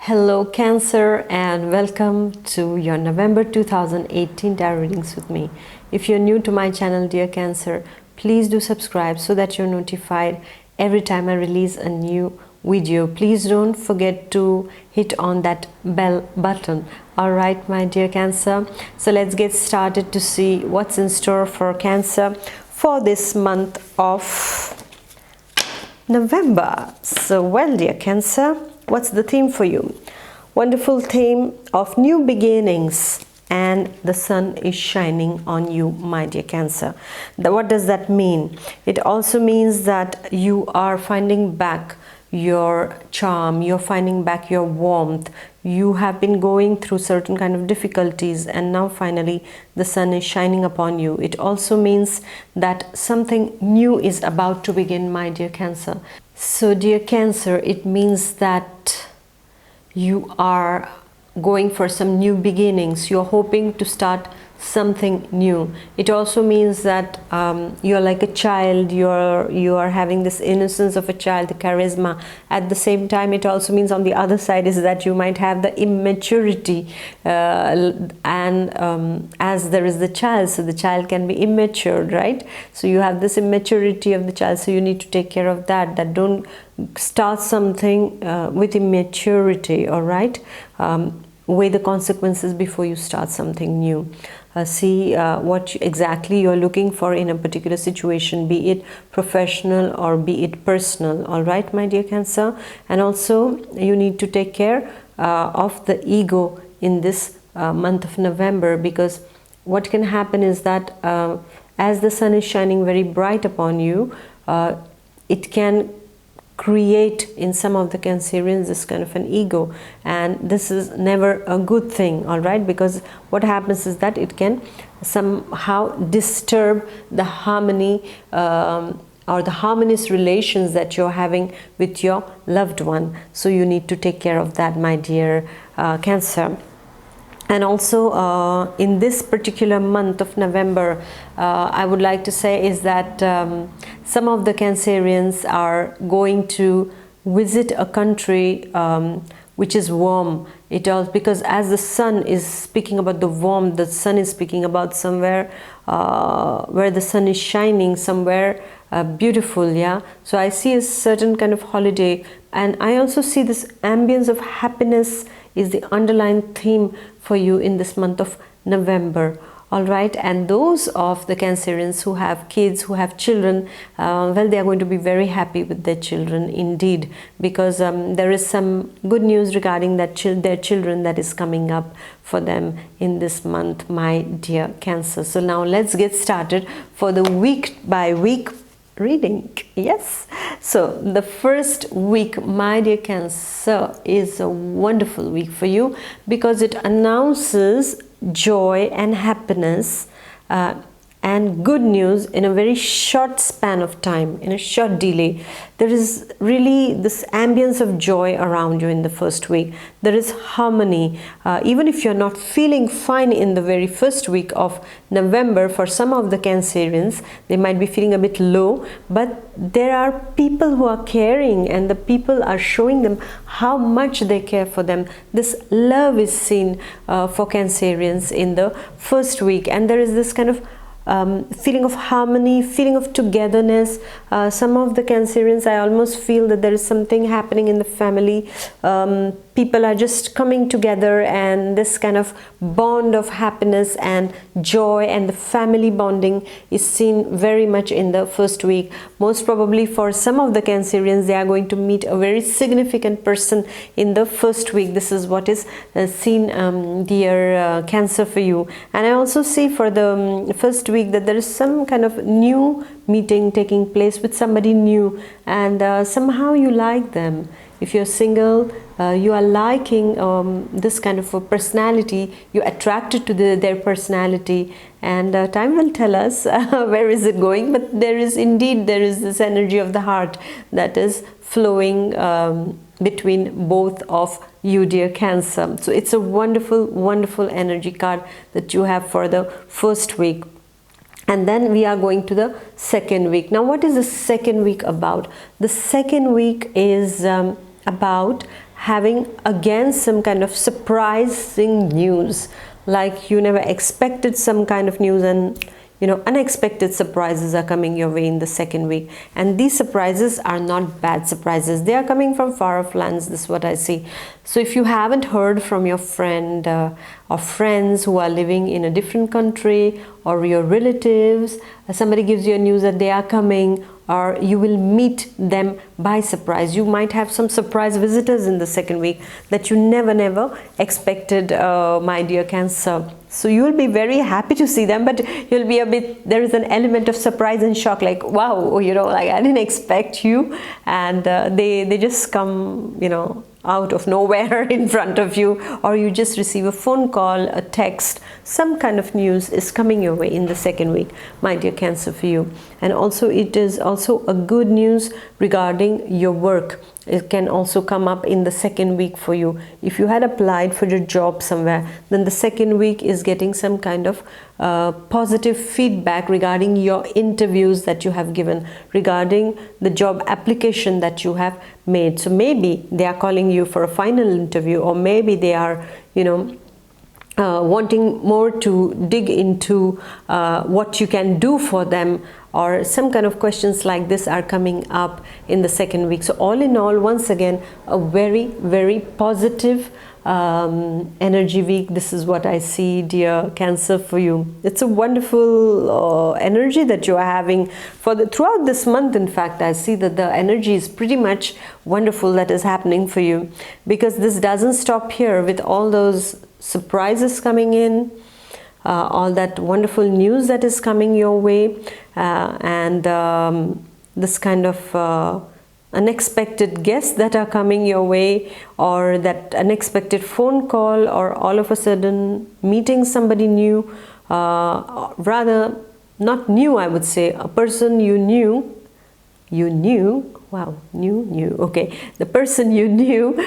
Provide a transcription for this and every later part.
Hello Cancer, and welcome to your November 2018 tarot readings with me. If you're new to my channel, dear Cancer, please do subscribe so that you're notified every time I release a new video. Please don't forget to hit on that bell button. Alright, my dear Cancer, so let's get started to see what's in store for Cancer for this month of November. So, well, dear Cancer, what's the theme for you? Wonderful theme of new beginnings, and the sun is shining on you, my dear Cancer. What does that mean? It also means that you are finding back your charm, you're finding back your warmth. You have been going through certain kind of difficulties, and now finally the sun is shining upon you. It also means that something new is about to begin, my dear Cancer. So, dear Cancer, it means that you are going for some new beginnings. You're hoping to start something new. It also means that you're like a child. You are having this innocence of a child, the charisma. At the same time, it also means on the other side is that you might have the immaturity, and as there is the child, so the child can be immature, right? So you have this immaturity of the child, so you need to take care of that don't start something with immaturity. All right, weigh the consequences before you start something new. See what exactly you're looking for in a particular situation, be it professional or be it personal. All right, my dear Cancer. And also you need to take care of the ego in this month of November, because what can happen is that as the sun is shining very bright upon you, it can create in some of the Cancerians this kind of an ego, and this is never a good thing. All right, because what happens is that it can somehow disturb the harmony or the harmonious relations that you're having with your loved one. So you need to take care of that, my dear Cancer. And also in this particular month of November, I would like to say is that some of the Cancerians are going to visit a country which is warm. It all because as the sun is speaking about the warmth, the sun is speaking about somewhere where the sun is shining, somewhere beautiful. Yeah, so I see a certain kind of holiday, and I also see this ambience of happiness is the underlying theme for you in this month of November. All right, and those of the Cancerians who have kids, who have children, well, they are going to be very happy with their children indeed, because there is some good news regarding that their children that is coming up for them in this month, my dear Cancer. So now let's get started for the week by week reading. Yes, so the first week, my dear Cancer, is a wonderful week for you because it announces joy and happiness and good news in a very short span of time, in a short delay. There is really this ambience of joy around you in the first week. There is harmony. Even if you're not feeling fine in the very first week of November, for some of the Cancerians, they might be feeling a bit low, but there are people who are caring, and the people are showing them how much they care for them. This love is seen for Cancerians in the first week, and there is this kind of feeling of harmony, feeling of togetherness. Some of the Cancerians, I almost feel that there is something happening in the family. People are just coming together, and this kind of bond of happiness and joy and the family bonding is seen very much in the first week. Most probably for some of the Cancerians, they are going to meet a very significant person in the first week. This is what is seen, dear Cancer, for you. And I also see for the first week that there is some kind of new meeting taking place with somebody new, and somehow you like them. If you're single, you are liking this kind of a personality, you're attracted to their personality, and time will tell us where is it going, but there is this energy of the heart that is flowing between both of you, dear Cancer. So it's a wonderful, wonderful energy card that you have for the first week. And then we are going to the second week. Now, what is the second week about? The second week is about having again some kind of surprising news, like you never expected some kind of news, and unexpected surprises are coming your way in the second week. And these surprises are not bad surprises, they are coming from far off lands. This is what I see. So if you haven't heard from your friend or friends who are living in a different country, or your relatives, somebody gives you a news that they are coming, or you will meet them by surprise. You might have some surprise visitors in the second week that you never expected, my dear Cancer. So you will be very happy to see them, but you'll be there is an element of surprise and shock, like, wow, like I didn't expect you, and they just come, out of nowhere in front of you, or you just receive a phone call, a text, some kind of news is coming your way in the second week, my dear Cancer, for you. And also it is also a good news regarding your work. It can also come up in the second week for you. If you had applied for your job somewhere, then the second week is getting some kind of positive feedback regarding your interviews that you have given, regarding the job application that you have made. So maybe they are calling you for a final interview, or maybe they are, wanting more to dig into what you can do for them, or some kind of questions like this are coming up in the second week. So all in all, once again, a very positive energy week. This is what I see, dear Cancer, for you. It's a wonderful energy that you are having throughout this month. In fact, I see that the energy is pretty much wonderful that is happening for you, because this doesn't stop here with all those surprises coming in, all that wonderful news that is coming your way, and this kind of unexpected guests that are coming your way, or that unexpected phone call, or all of a sudden meeting somebody new, rather not new, I would say, a person you knew, wow, new, okay, the person you knew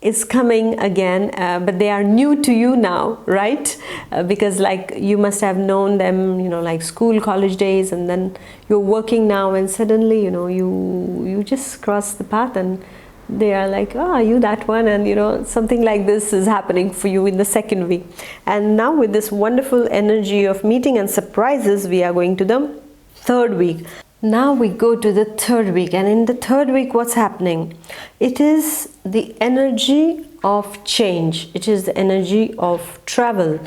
is coming again, but they are new to you now, right? Because like you must have known them, like school, college days, and then you're working now, and suddenly, you just cross the path, and they are like, oh, are you that one? And something like this is happening for you in the second week. And now with this wonderful energy of meeting and surprises, we are going to the third week. Now we go to the third week, and in the third week, what's happening? It is the energy of change. It is the energy of travel.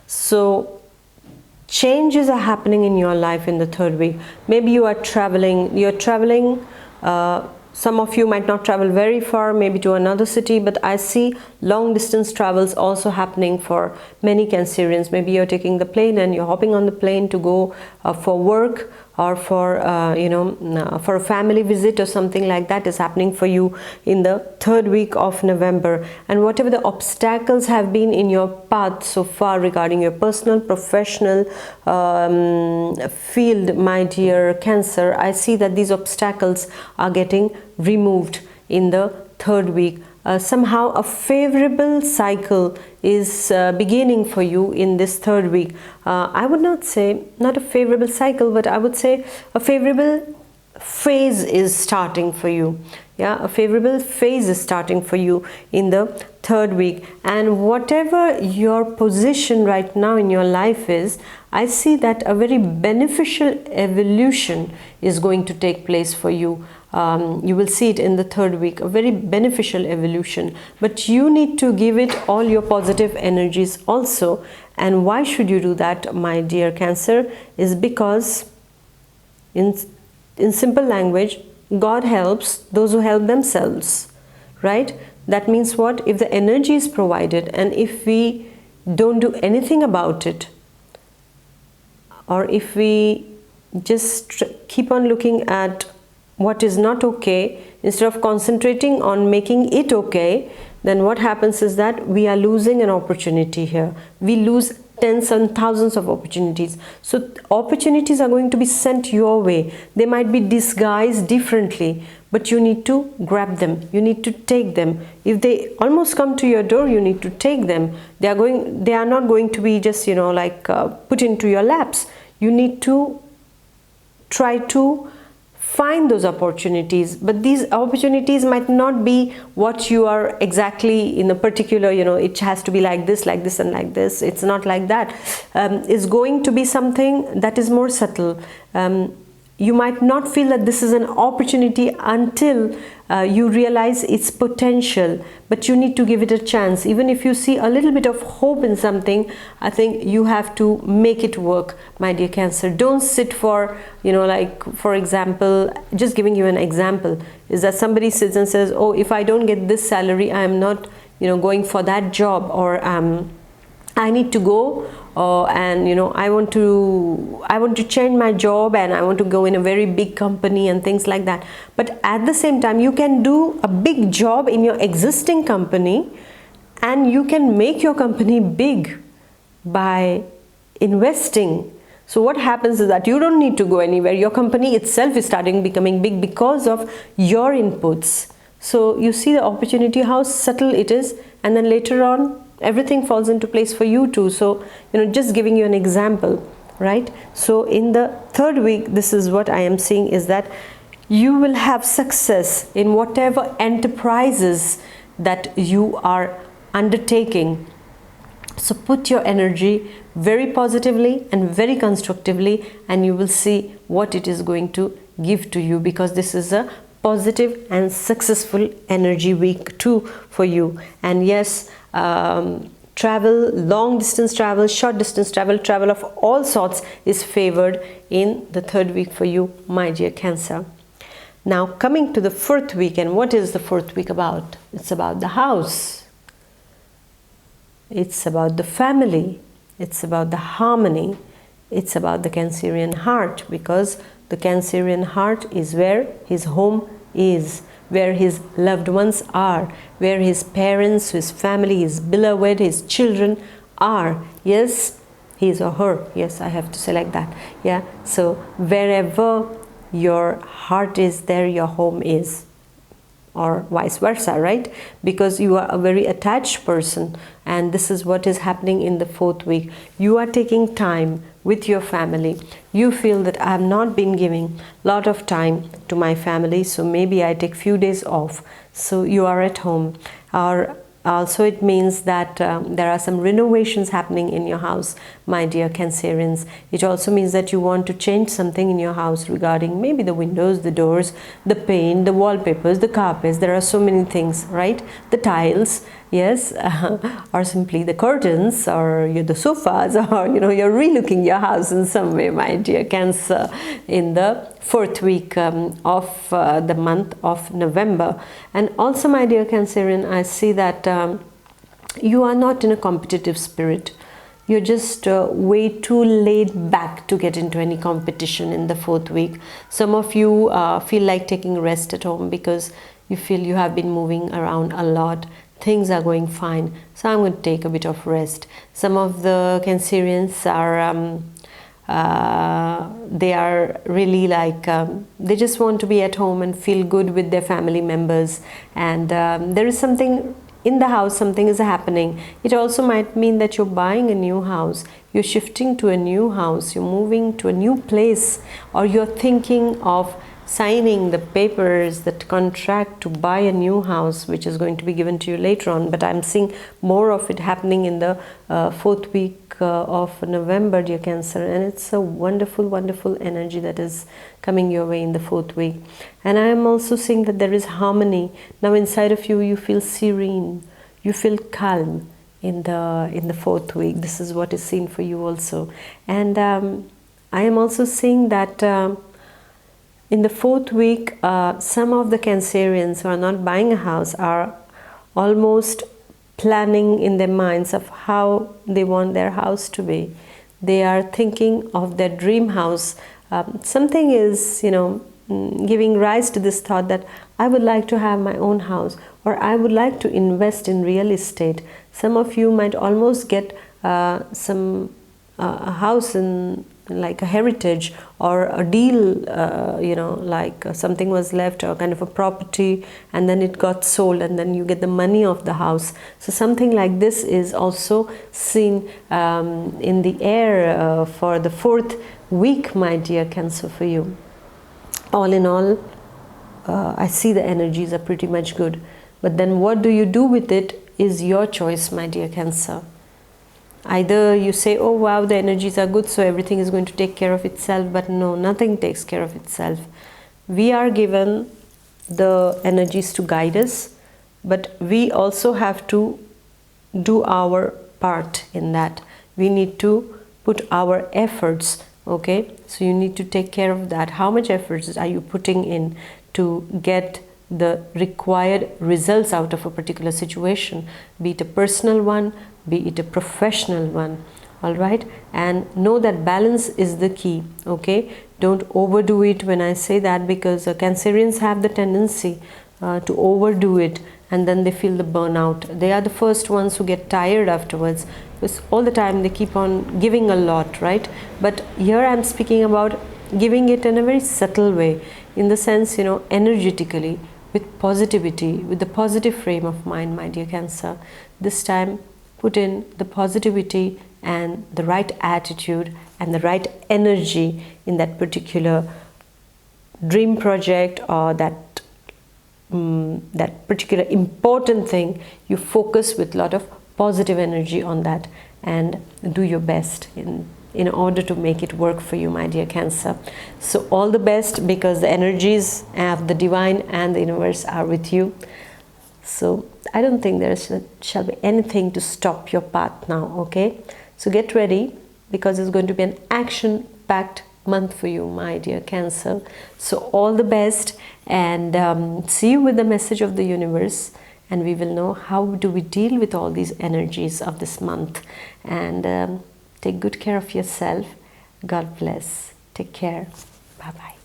So changes are happening in your life in the third week. Maybe you are traveling. Some of you might not travel very far, maybe to another city, but I see long distance travels also happening for many Cancerians. Maybe you're taking the plane and you're hopping on the plane to go for work, or for for a family visit, or something like that is happening for you in the third week of November. And whatever the obstacles have been in your path so far regarding your personal, professional field, my dear Cancer, I see that these obstacles are getting removed in the third week. Somehow a favorable cycle is beginning for you in this third week. I would not say not a favorable cycle, but I would say a favorable phase is starting for you. Yeah, a favorable phase is starting for you in the third week. And whatever your position right now in your life is, I see that a very beneficial evolution is going to take place for you. You will see it in the third week, a very beneficial evolution, but you need to give it all your positive energies also. And why should you do that, my dear Cancer? Is because in simple language, God helps those who help themselves, right? That means what? If the energy is provided, and if we don't do anything about it, or if we just keep on looking at what is not okay instead of concentrating on making it okay, then what happens is that we are losing an opportunity here. We lose tens and thousands of opportunities. So opportunities are going to be sent your way. They might be disguised differently, but you need to grab them. You need to take them. If they almost come to your door, you need to take them. They are not going to be just put into your laps. You need to try to find those opportunities, but these opportunities might not be what you are exactly in a particular, it has to be like this and like this. It's not like that. It's going to be something that is more subtle. You might not feel that this is an opportunity until you realize its potential, but you need to give it a chance. Even if you see a little bit of hope in something, I think you have to make it work, my dear Cancer. Don't sit for, like, for example, just giving you an example, is that somebody sits and says, oh, if I don't get this salary, I am not, going for that job, or I need to go, and I want to change my job, and I want to go in a very big company and things like that. But at the same time, you can do a big job in your existing company, and you can make your company big by investing. So what happens is that you don't need to go anywhere. Your company itself is becoming big because of your inputs. So you see the opportunity, how subtle it is, and then later on everything falls into place for you too. So just giving you an example, right? So in the third week, this is what I am seeing, is that you will have success in whatever enterprises that you are undertaking. So put your energy very positively and very constructively, and you will see what it is going to give to you, because this is a positive and successful energy week too for you. And yes, travel, long distance travel, short distance travel, travel of all sorts is favored in the third week for you, my dear Cancer. Now coming to the fourth week, and what is the fourth week about? It's about the house. It's about the family. It's about the harmony. It's about the Cancerian heart, because the Cancerian heart is where his home is, where his loved ones are, where his parents, his family, his beloved, his children are. Yes, his or her. Yes, I have to say like that. Yeah, so wherever your heart is, there your home is, or vice versa, right? Because you are a very attached person, and this is what is happening in the fourth week. You are taking time with your family. You feel that I have not been giving a lot of time to my family, so maybe I take few days off. So you are at home. Or also it means that there are some renovations happening in your house, my dear Cancerians. It also means that you want to change something in your house regarding maybe the windows, the doors, the paint, the wallpapers, the carpets. There are so many things, right? The tiles, yes, or simply the curtains, or the sofas, or you're relooking your house in some way, my dear Cancer, in the fourth week of the month of November. And also, my dear Cancerian, I see that you are not in a competitive spirit. You're just way too laid back to get into any competition in the fourth week. Some of you feel like taking rest at home because you feel you have been moving around a lot. Things are going fine, so I'm going to take a bit of rest. Some of the Cancerians are they are really like they just want to be at home and feel good with their family members, and there is something in the house, something is happening. It also might mean that you're buying a new house, you're shifting to a new house, you're moving to a new place, or you're thinking of signing the papers, that contract to buy a new house, which is going to be given to you later on. But I'm seeing more of it happening in the fourth week of November, dear Cancer, and it's a wonderful, wonderful energy that is coming your way in the fourth week. And I am also seeing that there is harmony now inside of you. You feel serene, you feel calm in the fourth week. This is what is seen for you also. And I am also seeing that in the fourth week, some of the Cancerians who are not buying a house are almost planning in their minds of how they want their house to be. They are thinking of their dream house. Something is, giving rise to this thought that I would like to have my own house, or I would like to invest in real estate. Some of you might almost get a house in like a heritage, or a deal, like something was left, or kind of a property, and then it got sold, and then you get the money of the house. So something like this is also seen in the air for the fourth week, my dear Cancer, for you. all in all, I see the energies are pretty much good. But then what do you do with it is your choice, my dear Cancer. Either you say, oh wow, the energies are good, so everything is going to take care of itself. But no, nothing takes care of itself. We are given the energies to guide us, but we also have to do our part in that. We need to put our efforts. Okay, so you need to take care of that. How much efforts are you putting in to get the required results out of a particular situation, be it a personal one, be it a professional one? All right, and know that balance is the key. Okay, don't overdo it when I say that, because Cancerians have the tendency to overdo it, and then they feel the burnout. They are the first ones who get tired afterwards, because all the time they keep on giving a lot, right? But here I'm speaking about giving it in a very subtle way, in the sense, you know, energetically, with positivity, with the positive frame of mind, my dear Cancer. This time put in the positivity and the right attitude and the right energy in that particular dream project, or that particular important thing. You focus with a lot of positive energy on that and do your best in order to make it work for you, my dear Cancer. So all the best, because the energies of the divine and the universe are with you. So I don't think there shall be anything to stop your path now. Okay, so get ready, because it's going to be an action-packed month for you, my dear Cancer. So all the best, and see you with the message of the universe, and we will know how do we deal with all these energies of this month. And take good care of yourself. God bless. Take care. Bye bye.